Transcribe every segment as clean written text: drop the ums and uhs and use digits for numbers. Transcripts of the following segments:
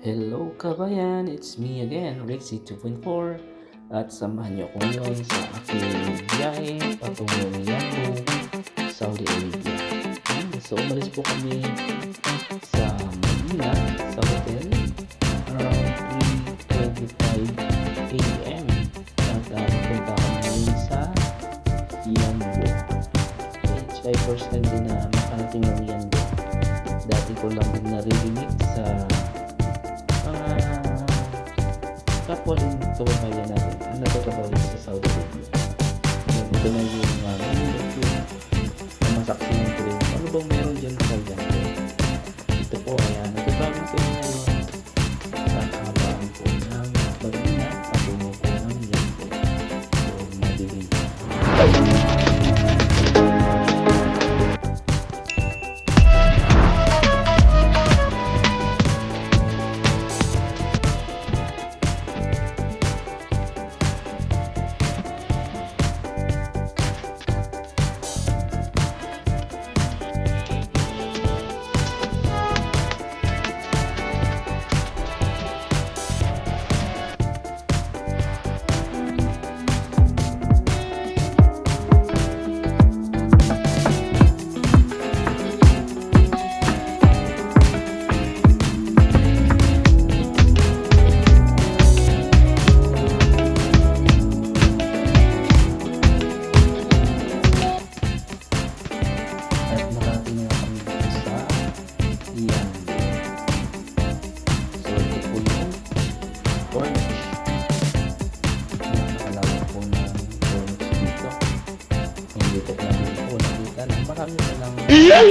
Hello kabayan, it's me again, Rexy 2.4 at samahan niyo ako ngayon sa aking biyahe patungong Yambo, Saudi Arabia. So umalis po kami sa Manila, sa hotel around 3:25 AM at pupunta kami ngayon sa Yambo. It's my first time din na makarating ng Yambo. Dati ko lang din naririnig sa kapwa rin kababayan natin ang nagtatrabaho sa Saudi Arabia. Ito na yung masaksihan ko rin. Ano bang meron dyan sa Yambo? Ito po ay nagtatrabaho ko ngayon sa kabaan po ng Bagina at tumo po ng Yambo. So, madilim. Marami na lang diba?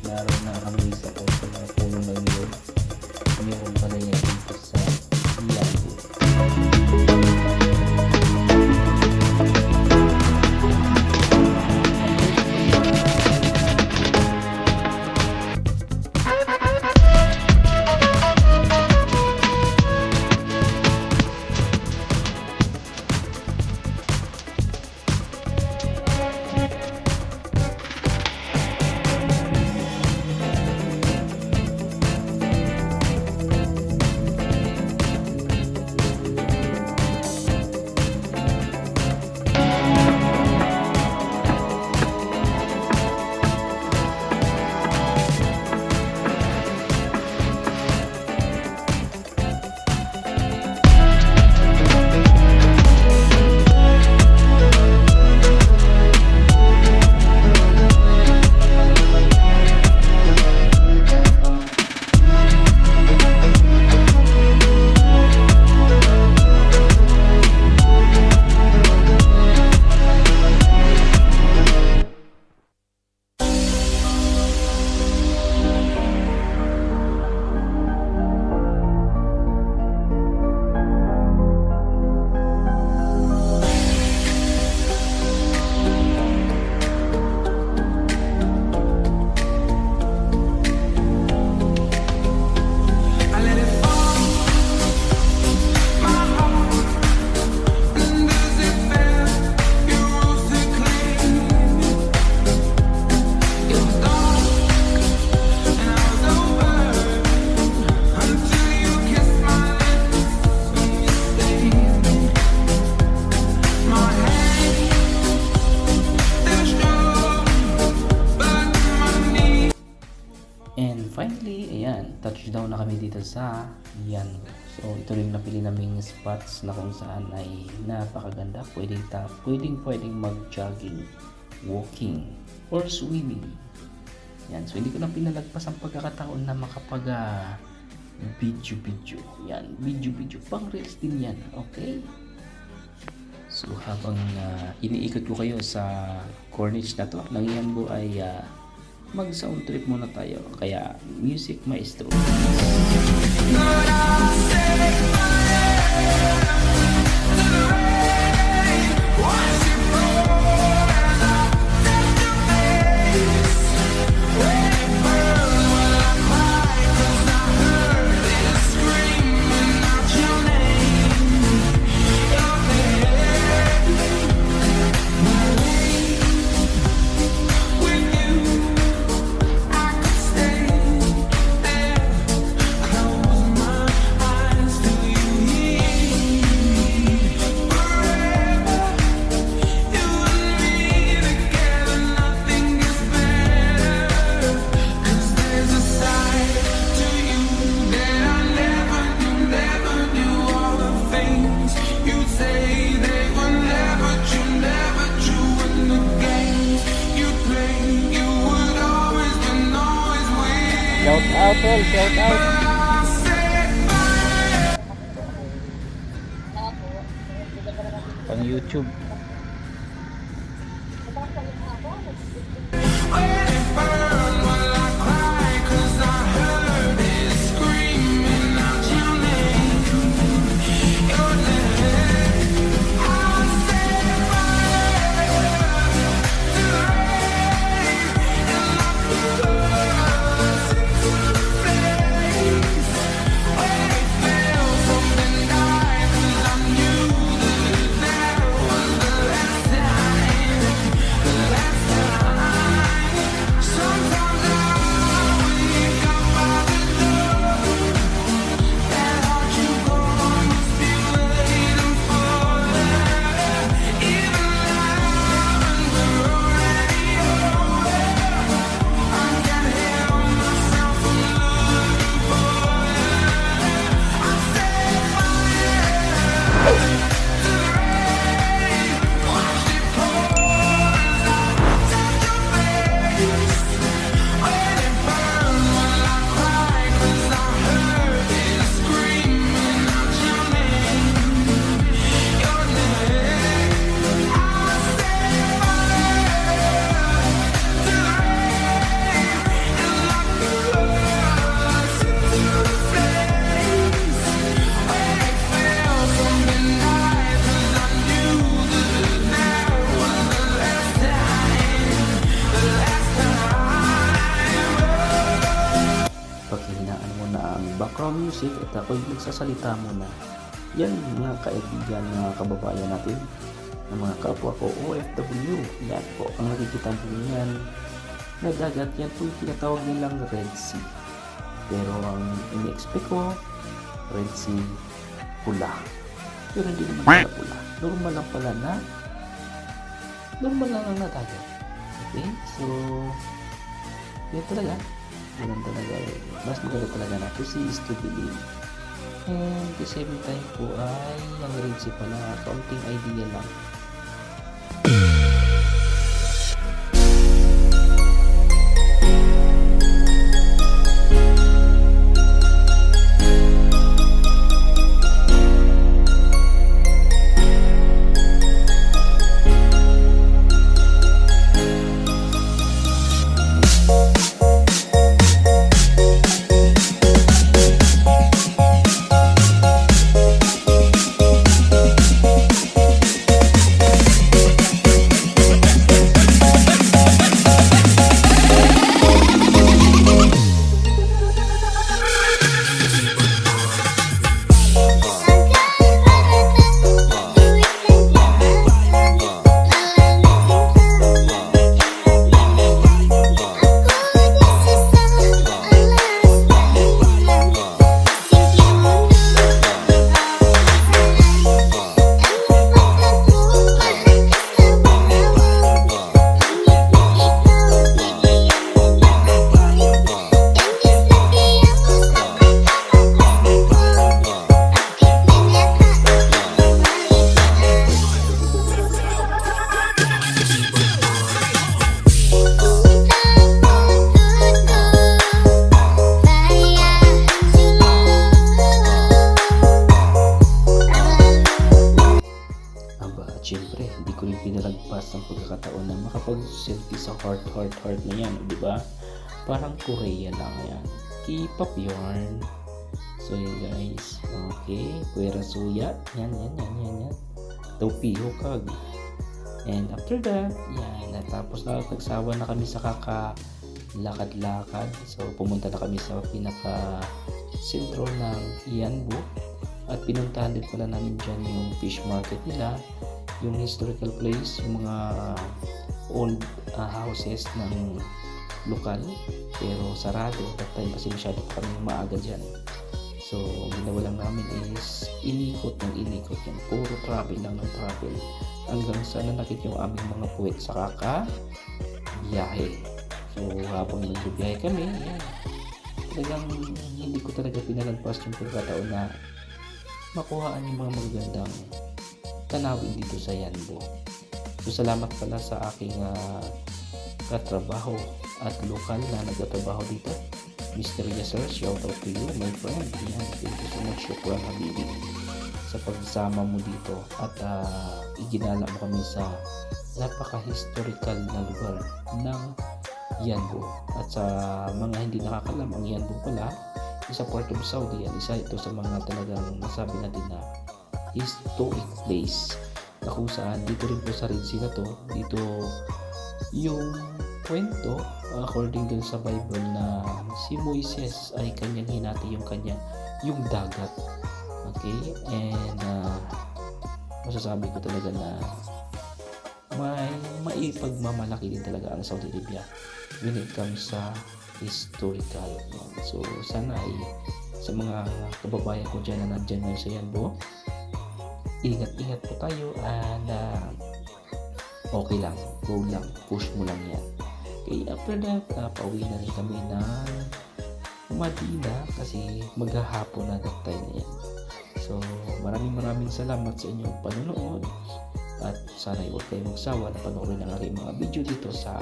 Naroon na kami sa puno ng yun. Mayroon pala yan dito sa Yambo. And finally, ayan, touchdown na kami dito sa Yambo. So, ito rin napili naming spots na kung saan ay napakaganda. Pwedeng mag-jogging, walking, or swimming. Yan, so hindi ko lang pinalagpas ang pagkakataon na makapag video. Yan, video. Pang reels din yan, okay? So, habang iniikot ko kayo sa corniche na to ng Yambo ay mag-sound trip muna tayo. Kaya, music maestro. out tol, shout out. Pang YouTube. Paghihinaan mo na ang background music at ako'y magsasalita muna. Yan mga kaibigan, mga kababayan natin, ng mga kapwa ko OFW. Yan po ang nakikita mo yan na dagat. Yan po yung tinatawag nilang Red Sea. Pero ang ini-expect ko, Red Sea pula. Pero hindi naman pala pula. Normal lang pala na dagat. Okay? So, yan talaga. Ganun talaga eh. Mas maganda talaga na to see is to believe. And the same time po ay ang Red Sea pala, kaunting idea lang. Siyempre, hindi ko rin pinalagpas ang pagkakataon na makapag-selfie sa heart na yan, di ba? Parang Korea lang yan. K-pop yarn. So yun guys, okay, Puwera Suya, yan. Taupiho kag. And after that, yan, natapos na nagsawa na kami sa kakalakad-lakad. So pumunta na kami sa pinaka sentro ng Yanbu at pinuntahan din pala namin dyan yung fish market nila, yung historical place, yung mga old houses ng lokal, pero sarado that time kasi masyado pa kami maaga dyan. So ginawa lang namin is inikot yan, puro travel lang ng travel hanggang sa nanakit yung aming mga puwet sa biyahe. So habang nagbibiyahe kami, yan, talagang hindi ko talaga pinalagpas yung pagkataon na makuhaan yung mga magagandang tanawin dito sa Yanbu. So salamat pala sa aking katrabaho at lokal na nagtatrabaho dito Mr. Yasser, shout out to you, my friend. Yan, thank you so much, Shukran Habibi, sa pagsama mo dito at iginala mo kami sa napaka-historical na lugar ng Yanbu. At sa mga hindi nakakalam, ang Yanbu pala isa part of Saudi, yan isa ito sa mga talagang nasabi natin na historic place na kung saan dito rin po sa Red Sea na to, dito yung kwento according dun sa Bible na si Moises ay kanyang hinati yung dagat. Okay, and masasabi ko talaga na may pagmamalaki din talaga ang Saudi Arabia when it comes sa historical. So sana ay sa mga kababayan ko dyan na nandyan ngayon sa Yanbu, ingat-ingat po tayo and okay lang, go lang, push mo lang yan. Okay, after that, pauwi na rin kami ng Madina kasi maghahapon na that time na yan. So maraming salamat sa inyong panonood at sana huwag kayong magsawa na panoorin ang aking mga video dito sa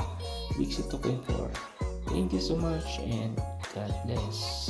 Wixie 2.4. Thank you so much and God bless.